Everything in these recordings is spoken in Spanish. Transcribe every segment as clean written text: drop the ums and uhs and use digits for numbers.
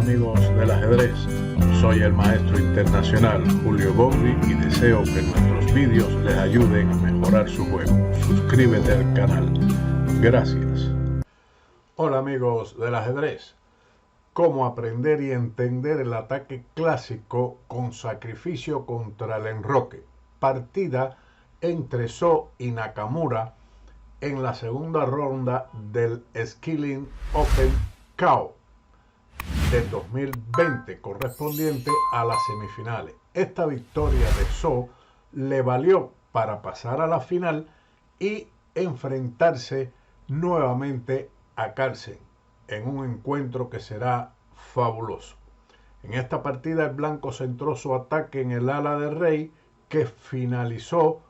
amigos del ajedrez, soy el maestro internacional Julio Bobri y deseo que nuestros vídeos les ayuden a mejorar su juego. Suscríbete al canal. Gracias. Hola amigos del ajedrez. ¿Cómo aprender y entender el ataque clásico con sacrificio contra el enroque? Partida entre So y Nakamura en la segunda ronda del Skilling Open KO de 2020, correspondiente a las semifinales. Esta victoria de So le valió para pasar a la final y enfrentarse nuevamente a Carlsen en un encuentro que será fabuloso. En esta partida el blanco centró su ataque en el ala de rey, que finalizó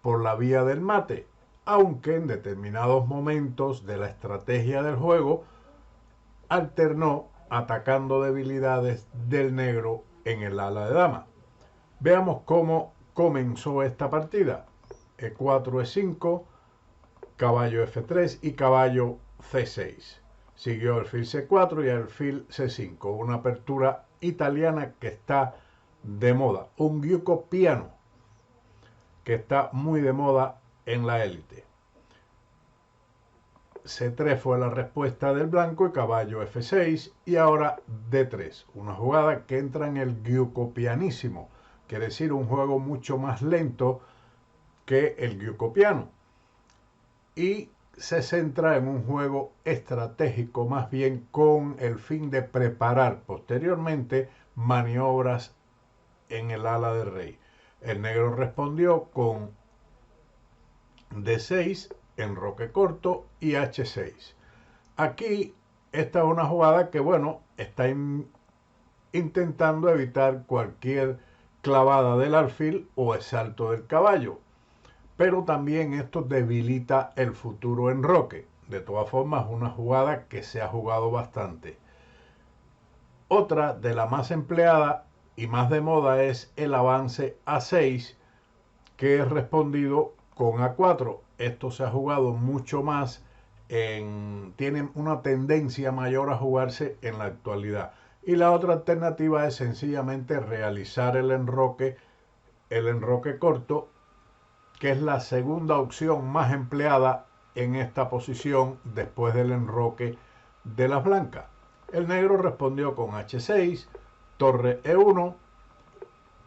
por la vía del mate, aunque en determinados momentos de la estrategia del juego alternó atacando debilidades del negro en el ala de dama. Veamos cómo comenzó esta partida. E4, E5, caballo F3 y caballo C6. Siguió alfil C4 y alfil C5, una apertura italiana que está de moda, un giuco piano que está muy de moda en la élite. C3 fue la respuesta del blanco y caballo F6 y ahora D3, una jugada que entra en el giuco pianísimo, quiere decir un juego mucho más lento que el giuco piano, y se centra en un juego estratégico más bien con el fin de preparar posteriormente maniobras en el ala de rey. El negro respondió con D6, enroque corto y H6. Aquí esta es una jugada que, bueno, está intentando evitar cualquier clavada del alfil o el salto del caballo, pero también esto debilita el futuro enroque. De todas formas, es una jugada que se ha jugado bastante. Otra de la más empleada y más de moda es el avance A6, que es respondido con A4. Esto se ha jugado mucho más, tiene una tendencia mayor a jugarse en la actualidad. Y la otra alternativa es sencillamente realizar el enroque corto, que es la segunda opción más empleada en esta posición después del enroque de las blancas. El negro respondió con H6, torre E1,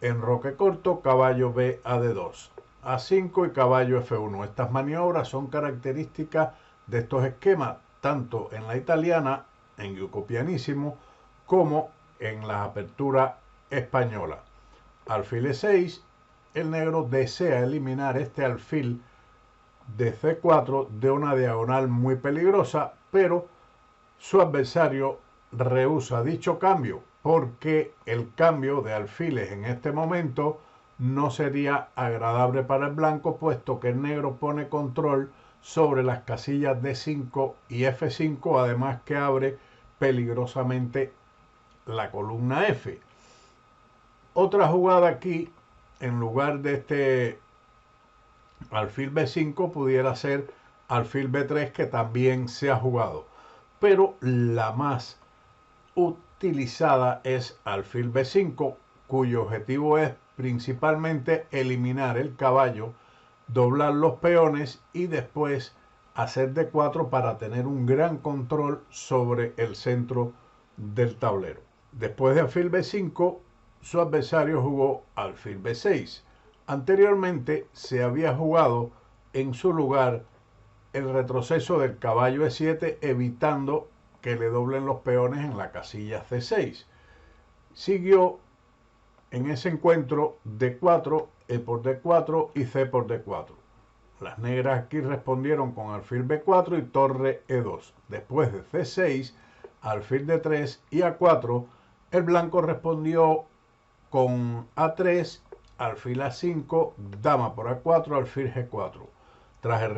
enroque corto, caballo B a D2, A5 y caballo F1. Estas maniobras son características de estos esquemas, tanto en la italiana, en giuco pianísimo, como en la apertura española. Alfil E6, el negro desea eliminar este alfil de C4 de una diagonal muy peligrosa, pero su adversario rehúsa dicho cambio, porque el cambio de alfiles en este momento no sería agradable para el blanco, puesto que el negro pone control sobre las casillas D5 y F5, además que abre peligrosamente la columna F. Otra jugada aquí, en lugar de este alfil B5, pudiera ser alfil B3, que también se ha jugado, pero la más utilizada es alfil B5, cuyo objetivo es principalmente eliminar el caballo, doblar los peones y después hacer D4 para tener un gran control sobre el centro del tablero. Después de alfil B5, su adversario jugó alfil B6. Anteriormente se había jugado en su lugar el retroceso del caballo E7, evitando que le doblen los peones en la casilla C6. Siguió en ese encuentro D4, E por D4 y C por D4. Las negras aquí respondieron con alfil B4 y torre E2. Después de C6, alfil D3 y A4, el blanco respondió con A3, alfil A5, dama por A4, alfil G4. Tras el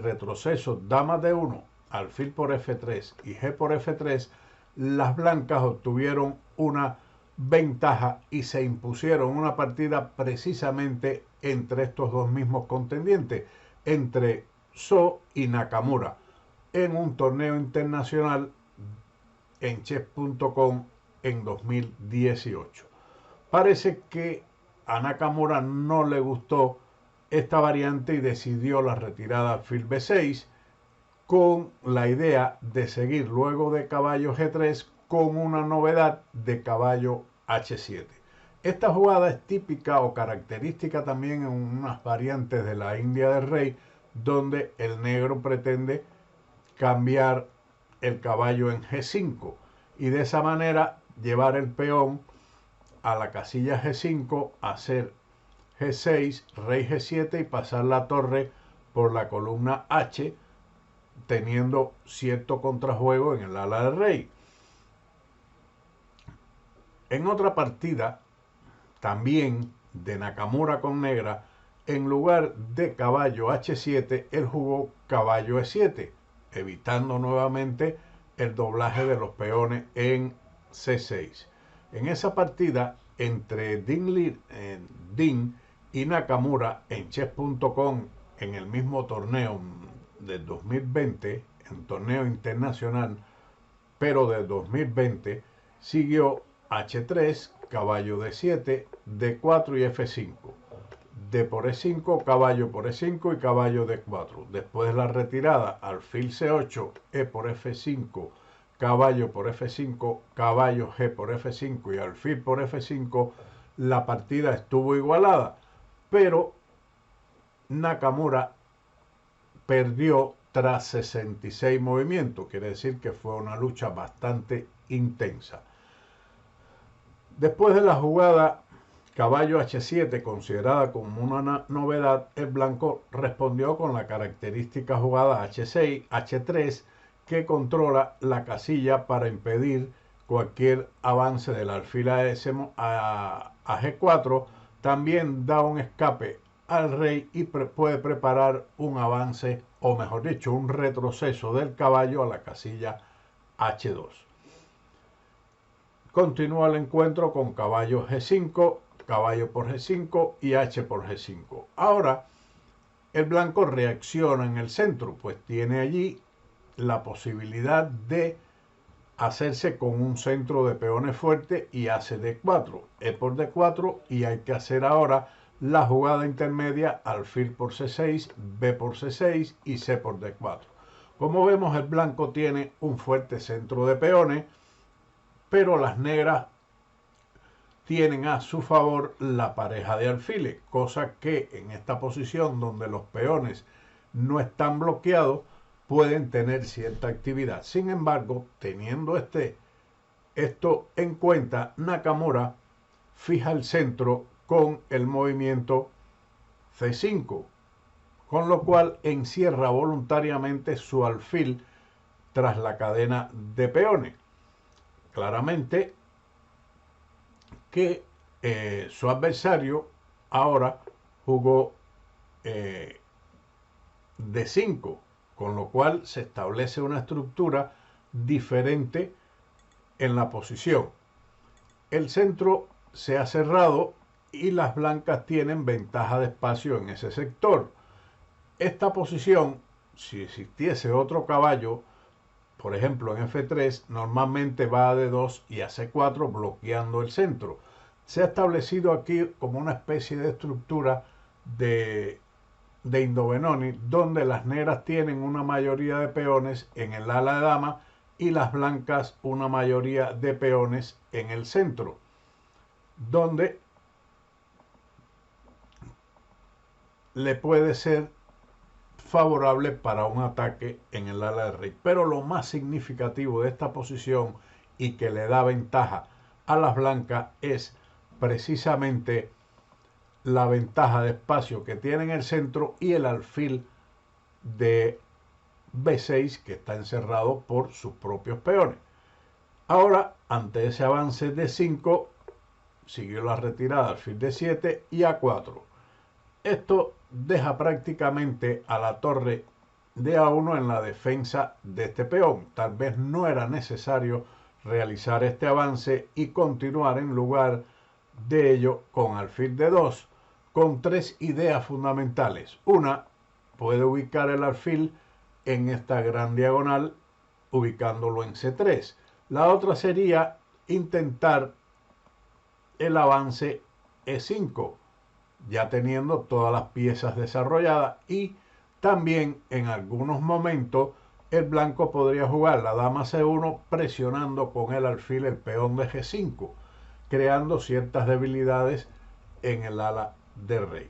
retroceso dama D1, alfil por F3 y G por F3, las blancas obtuvieron una ventaja y se impusieron una partida precisamente entre estos dos mismos contendientes, entre So y Nakamura, en un torneo internacional en chess.com en 2018. Parece que a Nakamura no le gustó esta variante y decidió la retirada alfil b6 con la idea de seguir luego de caballo g3 con una novedad de caballo h7. Esta jugada es típica o característica también en unas variantes de la India del Rey, donde el negro pretende cambiar el caballo en g5 y de esa manera llevar el peón a la casilla g5, hacer g6, rey g7 y pasar la torre por la columna h, teniendo cierto contrajuego en el ala del rey. En otra partida, también de Nakamura con negra, en lugar de caballo h7, él jugó caballo e7, evitando nuevamente el doblaje de los peones en c6. En esa partida, entre Ding y Nakamura en chess.com, en el mismo torneo del 2020, en torneo internacional, pero del 2020, siguió h3, caballo d7, d4 y f5. D por e5, caballo por e5 y caballo d4. Después de la retirada, alfil c8, e por f5, caballo por f5, caballo g por f5 y alfil por f5, la partida estuvo igualada, pero Nakamura perdió tras 66 movimientos, quiere decir que fue una lucha bastante intensa. Después de la jugada caballo h7, considerada como una novedad, el blanco respondió con la característica jugada h6, h3, que controla la casilla para impedir cualquier avance del alfil a g4. También da un escape al rey y puede preparar un avance, o mejor dicho, un retroceso del caballo a la casilla h2. Continúa el encuentro con caballo g5, caballo por g5 y h por g5. Ahora el blanco reacciona en el centro, pues tiene allí la posibilidad de hacerse con un centro de peones fuerte y hace d4, e por d4, y hay que hacer ahora la jugada intermedia alfil por c6, b por c6 y c por d4. Como vemos, el blanco tiene un fuerte centro de peones, pero las negras tienen a su favor la pareja de alfiles, cosa que en esta posición donde los peones no están bloqueados pueden tener cierta actividad. Sin embargo, teniendo esto en cuenta, Nakamura fija el centro con el movimiento c5, con lo cual encierra voluntariamente su alfil tras la cadena de peones. Claramente que su adversario ahora jugó d5, con lo cual se establece una estructura diferente en la posición. El centro se ha cerrado y las blancas tienen ventaja de espacio en ese sector. Esta posición, si existiese otro caballo, por ejemplo en f3, normalmente va a d2 y a c4 bloqueando el centro. Se ha establecido aquí como una especie de estructura de Indo-Benoni, donde las negras tienen una mayoría de peones en el ala de dama y las blancas una mayoría de peones en el centro, donde le puede ser favorable para un ataque en el ala del rey. Pero lo más significativo de esta posición y que le da ventaja a las blancas es precisamente la ventaja de espacio que tiene en el centro y el alfil de b6 que está encerrado por sus propios peones. Ahora, ante ese avance de 5, siguió la retirada alfil de 7 y a4. Esto deja prácticamente a la torre de a1 en la defensa de este peón. Tal vez no era necesario realizar este avance y continuar en lugar de ello con alfil de 2, con tres ideas fundamentales. Una, puede ubicar el alfil en esta gran diagonal ubicándolo en c3. La otra sería intentar el avance E5, ya teniendo todas las piezas desarrolladas, y también en algunos momentos el blanco podría jugar la dama C1 presionando con el alfil el peón de G5, creando ciertas debilidades en el ala del rey.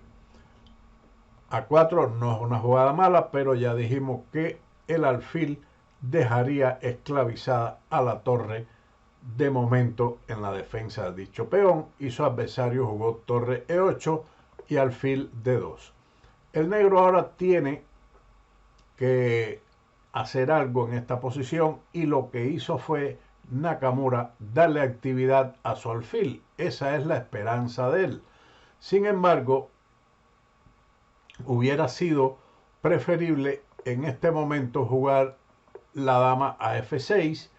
A4 no es una jugada mala, pero ya dijimos que el alfil dejaría esclavizada a la torre de momento en la defensa de dicho peón, y su adversario jugó torre E8 y alfil D2. El negro ahora tiene que hacer algo en esta posición, y lo que hizo fue Nakamura darle actividad a su alfil. Esa es la esperanza de él. Sin embargo, hubiera sido preferible en este momento jugar la dama a F6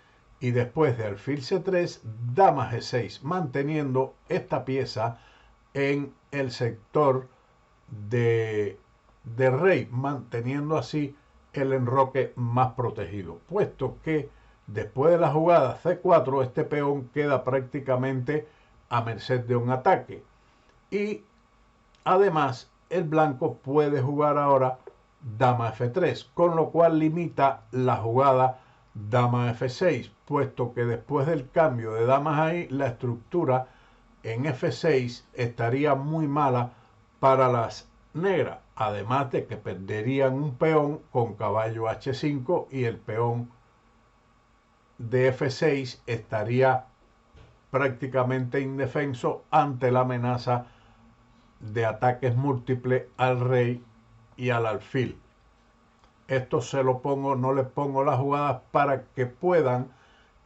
y después de alfil C3, dama G6, manteniendo esta pieza en el sector de rey, manteniendo así el enroque más protegido, puesto que después de la jugada C4 este peón queda prácticamente a merced de un ataque, y además el blanco puede jugar ahora dama F3, con lo cual limita la jugada dama F6, puesto que después del cambio de damas ahí, la estructura en F6 estaría muy mala para las negras, además de que perderían un peón con caballo H5, y el peón de F6 estaría prácticamente indefenso ante la amenaza de ataques múltiples al rey y al alfil. Esto se lo pongo, no les pongo las jugadas para que puedan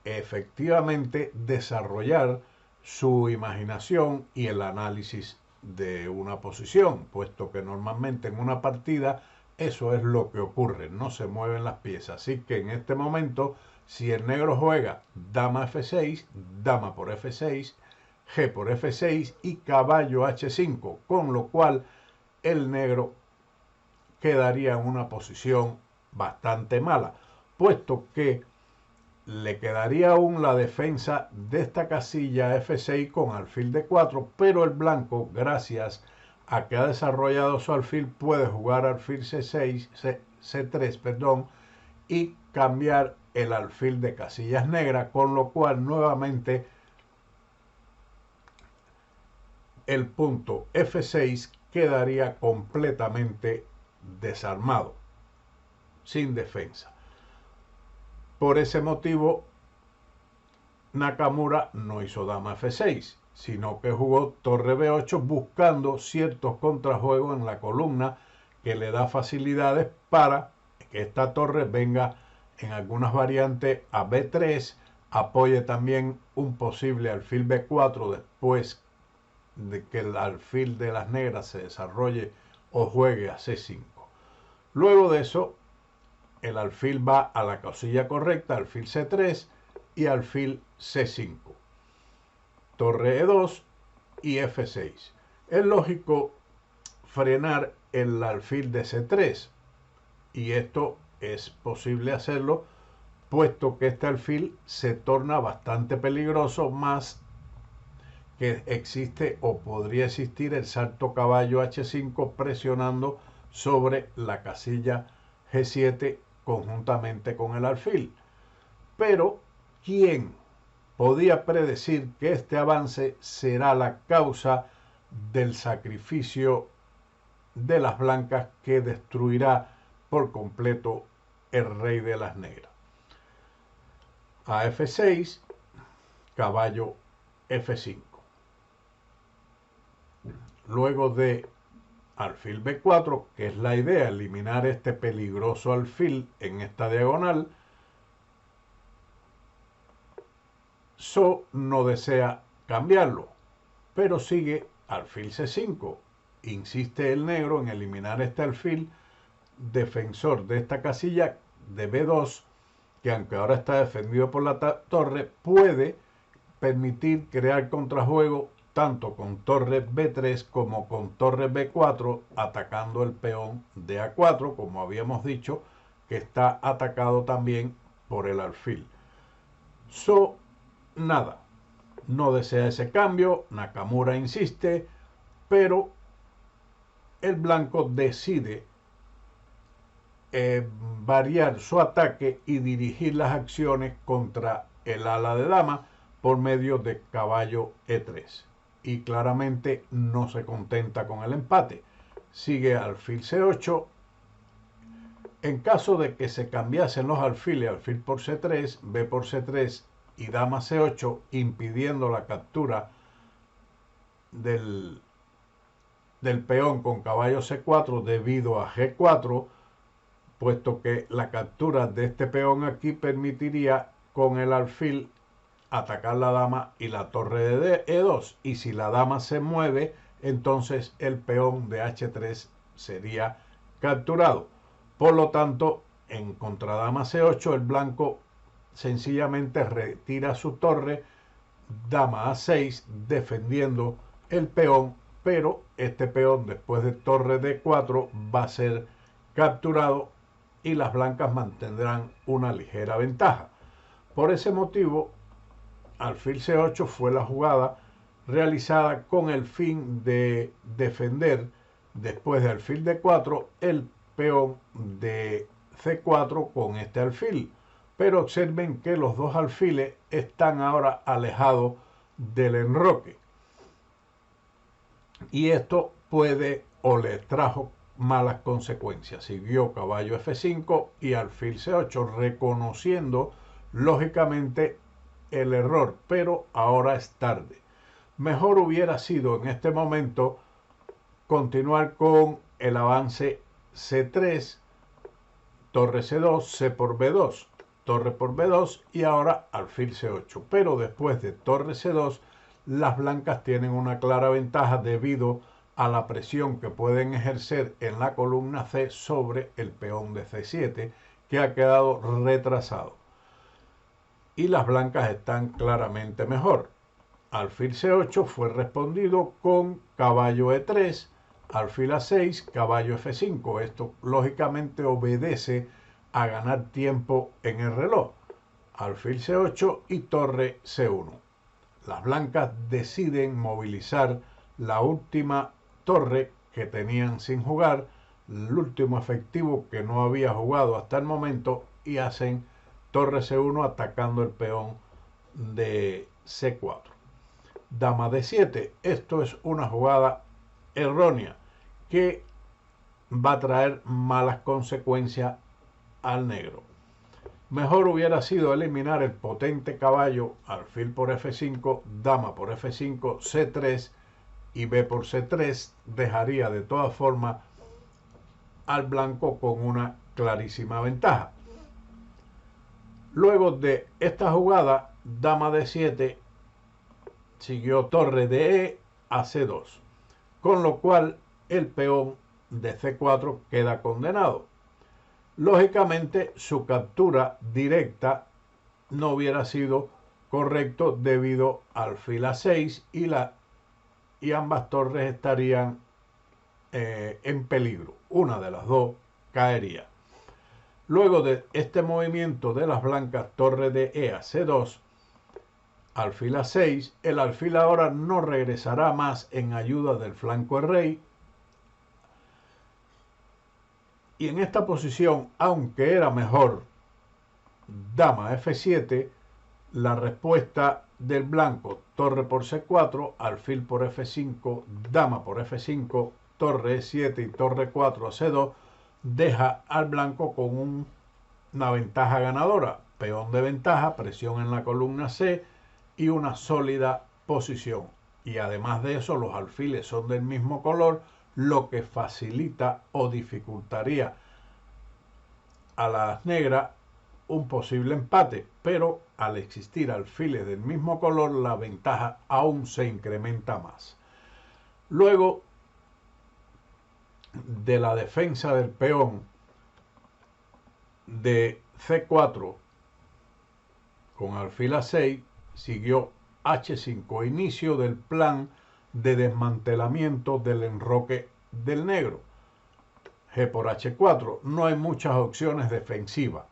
efectivamente desarrollar su imaginación y el análisis de una posición, puesto que normalmente en una partida eso es lo que ocurre, no se mueven las piezas. Así que en este momento, si el negro juega dama F6, dama por F6, G por F6 y caballo H5, con lo cual el negro quedaría en una posición bastante mala, puesto que le quedaría aún la defensa de esta casilla F6 con alfil D4, pero el blanco, gracias a que ha desarrollado su alfil, puede jugar alfil C6, C3, perdón, y cambiar el alfil de casillas negras, con lo cual nuevamente el punto F6 quedaría completamente desarmado, sin defensa. Por ese motivo, Nakamura no hizo dama F6, sino que jugó torre B8 buscando ciertos contrajuegos en la columna que le da facilidades para que esta torre venga en algunas variantes a B3, apoye también un posible alfil B4 después de que el alfil de las negras se desarrolle o juegue a C5. Luego de eso, el alfil va a la casilla correcta, alfil C3 y alfil C5, torre E2 y F6. Es lógico frenar el alfil de C3, y esto es posible hacerlo puesto que este alfil se torna bastante peligroso, más que existe o podría existir el salto caballo H5 presionando sobre la casilla G7 conjuntamente con el alfil. Pero, ¿quién podía predecir que este avance será la causa del sacrificio de las blancas que destruirá por completo el rey de las negras? A F6, caballo F5. Luego de alfil B4, que es la idea, eliminar este peligroso alfil en esta diagonal, So no desea cambiarlo, pero sigue alfil C5. Insiste el negro en eliminar este alfil defensor de esta casilla de B2, que aunque ahora está defendido por la torre, puede permitir crear contrajuego tanto con torre B3 como con torre B4, atacando el peón de A4, como habíamos dicho, que está atacado también por el alfil. Nada, no desea ese cambio, Nakamura insiste, pero el blanco decide variar su ataque y dirigir las acciones contra el ala de dama por medio de caballo E3. Y claramente no se contenta con el empate. Sigue alfil C8. En caso de que se cambiasen los alfiles, alfil por C3, B por C3 y dama C8, impidiendo la captura del peón con caballo C4 debido a G4, puesto que la captura de este peón aquí permitiría con el alfil atacar la dama y la torre de E2, y si la dama se mueve, entonces el peón de H3 sería capturado. Por lo tanto, en contradama C8, el blanco sencillamente retira su torre, dama A6, defendiendo el peón, pero este peón después de torre D4 va a ser capturado y las blancas mantendrán una ligera ventaja. Por ese motivo, alfil C8 fue la jugada realizada con el fin de defender después de alfil D4 el peón de C4 con este alfil. Pero observen que los dos alfiles están ahora alejados del enroque. Y esto puede o le trajo malas consecuencias. Siguió caballo F5 y alfil C8, reconociendo lógicamente el error, pero ahora es tarde. Mejor hubiera sido en este momento continuar con el avance C3, torre C2, C por B2, torre por B2 y ahora alfil C8. Pero después de torre C2, las blancas tienen una clara ventaja debido a la presión que pueden ejercer en la columna C sobre el peón de C7, que ha quedado retrasado. Y las blancas están claramente mejor. Alfil C8 fue respondido con caballo E3, alfil A6, caballo F5. Esto lógicamente obedece a ganar tiempo en el reloj. Alfil C8 y torre C1. Las blancas deciden movilizar la última torre que tenían sin jugar, el último efectivo que no había jugado hasta el momento, y hacen torre C1 atacando el peón de C4. Dama D7. Esto es una jugada errónea que va a traer malas consecuencias al negro. Mejor hubiera sido eliminar el potente caballo, alfil por F5, dama por F5, C3 y B por C3. Dejaría de todas formas al blanco con una clarísima ventaja. Luego de esta jugada, dama D7, siguió torre de E a C2, con lo cual el peón de C4 queda condenado. Lógicamente, su captura directa no hubiera sido correcto debido al alfil A6 y ambas torres estarían en peligro. Una de las dos caería. Luego de este movimiento de las blancas, torre de E a C2, alfil A6, el alfil ahora no regresará más en ayuda del flanco de rey. Y en esta posición, aunque era mejor dama F7, la respuesta del blanco, torre por C4, alfil por F5, dama por F5, torre E7 y torre 4 a C2, deja al blanco con una ventaja ganadora, peón de ventaja, presión en la columna C y una sólida posición. Y además de eso, los alfiles son del mismo color, lo que facilita o dificultaría a las negras un posible empate, pero al existir alfiles del mismo color, la ventaja aún se incrementa más. Luego de la defensa del peón de C4 con alfil A6, siguió H5, inicio del plan de desmantelamiento del enroque del negro. G por H4, no hay muchas opciones defensivas.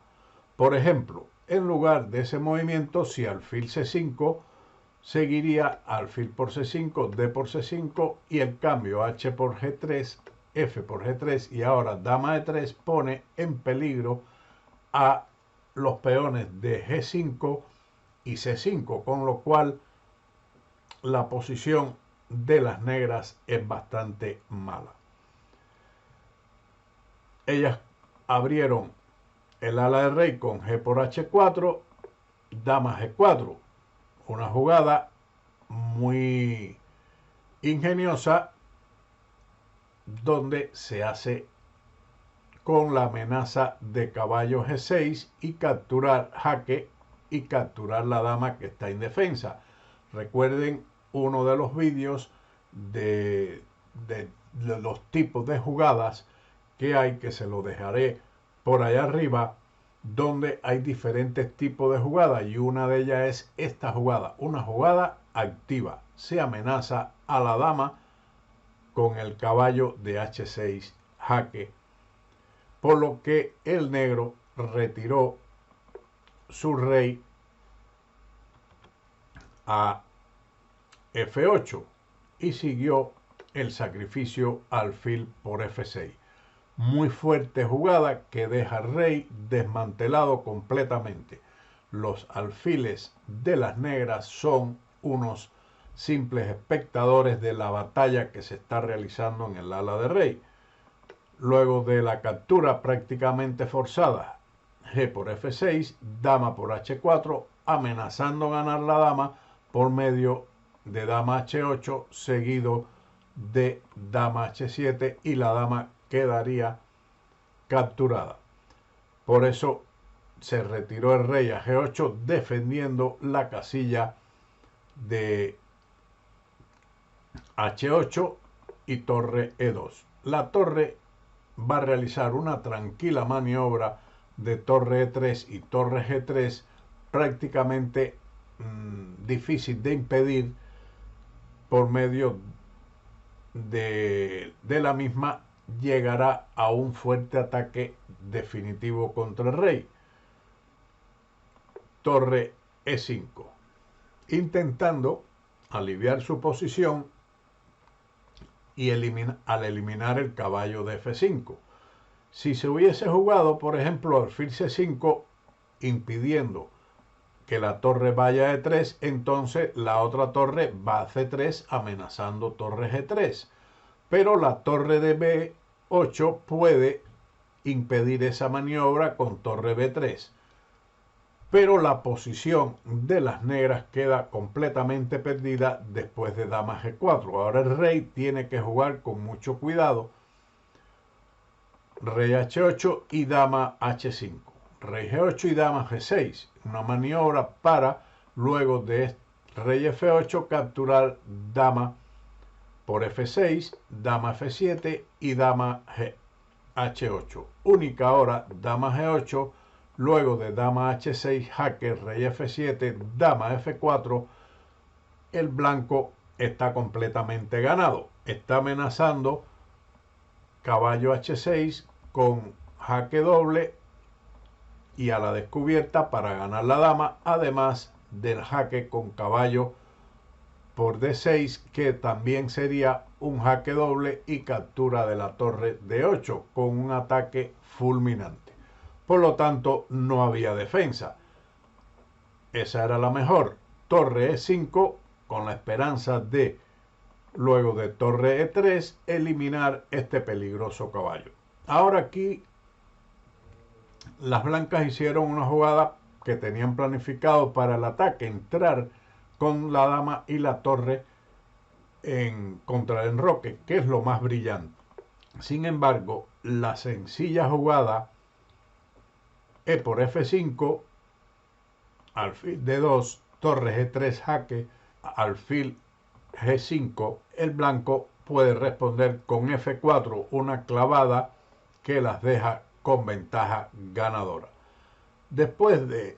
Por ejemplo, en lugar de ese movimiento, si alfil C5, seguiría alfil por C5, D por C5 y el cambio H por G3, F por G3 y ahora dama E3 pone en peligro a los peones de G5 y C5, con lo cual la posición de las negras es bastante mala. Ellas abrieron el ala de rey con G por H4, dama G4, una jugada muy ingeniosa donde se hace con la amenaza de caballo G6 y capturar jaque y capturar la dama que está indefensa. Recuerden uno de los vídeos de los tipos de jugadas que hay, que se lo dejaré por allá arriba, donde hay diferentes tipos de jugadas y una de ellas es esta jugada, una jugada activa. Se amenaza a la dama con el caballo de H6 jaque, por lo que el negro retiró su rey a F8 y siguió el sacrificio alfil por F6. Muy fuerte jugada que deja al rey desmantelado completamente. Los alfiles de las negras son unos simples espectadores de la batalla que se está realizando en el ala de rey. Luego de la captura prácticamente forzada, G por F6, dama por H4, amenazando ganar la dama por medio de dama H8, seguido de dama H7 y la dama quedaría capturada. Por eso se retiró el rey a G8 defendiendo la casilla de H8 y torre E2. La torre va a realizar una tranquila maniobra de torre E3 y torre G3 prácticamente difícil de impedir. Por medio de la misma llegará a un fuerte ataque definitivo contra el rey. Torre E5, intentando aliviar su posición y al eliminar el caballo de F5. Si se hubiese jugado, por ejemplo, alfil C5, impidiendo que la torre vaya a E3, entonces la otra torre va a C3 amenazando torre G3. Pero la torre de B8 puede impedir esa maniobra con torre B3. Pero la posición de las negras queda completamente perdida después de dama G4. Ahora el rey tiene que jugar con mucho cuidado. Rey H8 y dama H5. Rey G8 y dama G6. Una maniobra para, luego de rey F8, capturar dama por F6, dama F7 y dama H8. Única ahora dama G8. Luego de dama H6, jaque, rey F7, dama F4, el blanco está completamente ganado. Está amenazando caballo H6 con jaque doble y a la descubierta para ganar la dama, además del jaque con caballo por D6, que también sería un jaque doble y captura de la torre D8 con un ataque fulminante. Por lo tanto, no había defensa. Esa era la mejor. Torre E5 con la esperanza de, luego de torre E3, eliminar este peligroso caballo. Ahora aquí las blancas hicieron una jugada que tenían planificado para el ataque, entrar con la dama y la torre contra el enroque, que es lo más brillante. Sin embargo, la sencilla jugada E por F5, alfil D2, torre G3 jaque, alfil G5, el blanco puede responder con F4, una clavada que las deja con ventaja ganadora. Después de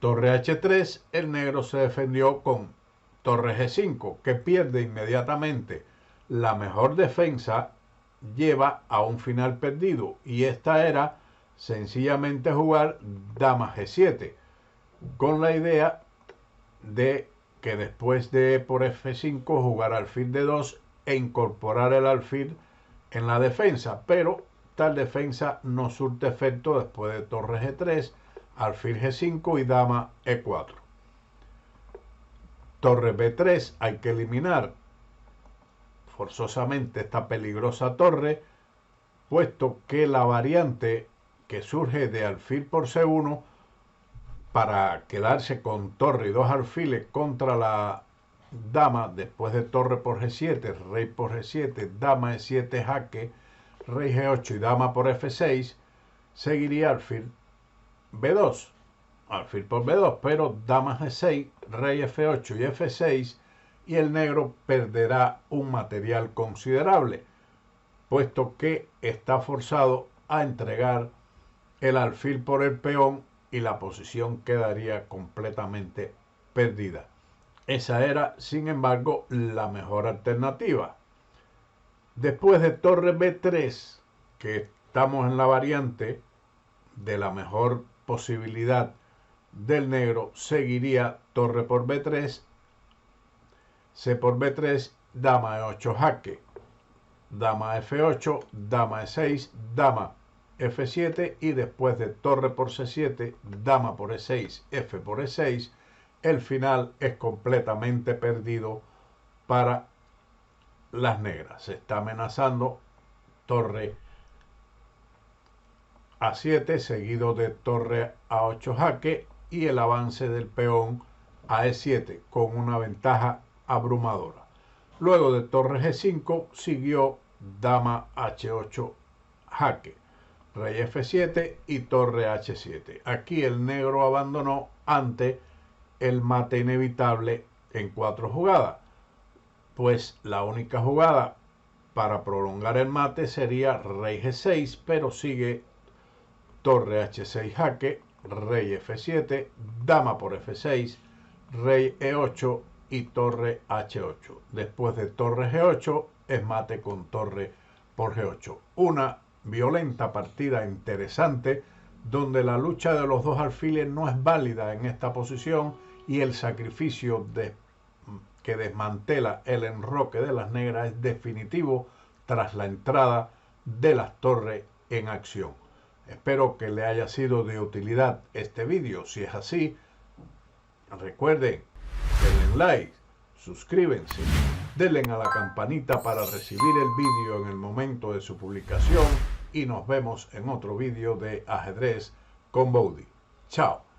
torre H3, el negro se defendió con torre G5, que pierde inmediatamente. La mejor defensa lleva a un final perdido, y esta era sencillamente jugar dama G7, con la idea de que después de por F5 jugar alfil D2 e incorporar el alfil en la defensa, pero tal defensa no surte efecto después de torre G3, alfil G5 y dama E4. Torre B3, hay que eliminar forzosamente esta peligrosa torre, puesto que la variante que surge de alfil por C1 para quedarse con torre y dos alfiles contra la dama después de torre por G7, rey por G7, dama E7 jaque, rey G8 y dama por F6, seguiría alfil B2, alfil por B2, pero dama G6, rey F8 y F6, y el negro perderá un material considerable, puesto que está forzado a entregar el alfil por el peón y la posición quedaría completamente perdida. Esa era, sin embargo, la mejor alternativa. Después de torre B3, que estamos en la variante de la mejor posibilidad del negro, seguiría torre por B3, C por B3, dama E8 jaque, dama F8, dama E6, dama F7 y después de torre por C7, dama por E6, F por E6, el final es completamente perdido para las negras. Se está amenazando torre A7 seguido de torre A8 jaque y el avance del peón a E7 con una ventaja abrumadora. Luego de torre G5 siguió dama H8 jaque, rey F7 y torre H7. Aquí el negro abandonó ante el mate inevitable en 4 jugadas, pues la única jugada para prolongar el mate sería rey G6, pero sigue torre H6 jaque, rey F7, dama por F6, rey E8 y torre H8. Después de torre G8 es mate con torre por G8. Una violenta partida interesante donde la lucha de los dos alfiles no es válida en esta posición y el sacrificio que desmantela el enroque de las negras es definitivo tras la entrada de las torres en acción. Espero que le haya sido de utilidad este vídeo. Si es así, recuerden, denle like, suscríbanse, denle a la campanita para recibir el vídeo en el momento de su publicación y nos vemos en otro vídeo de ajedrez con Bowdy. Chao.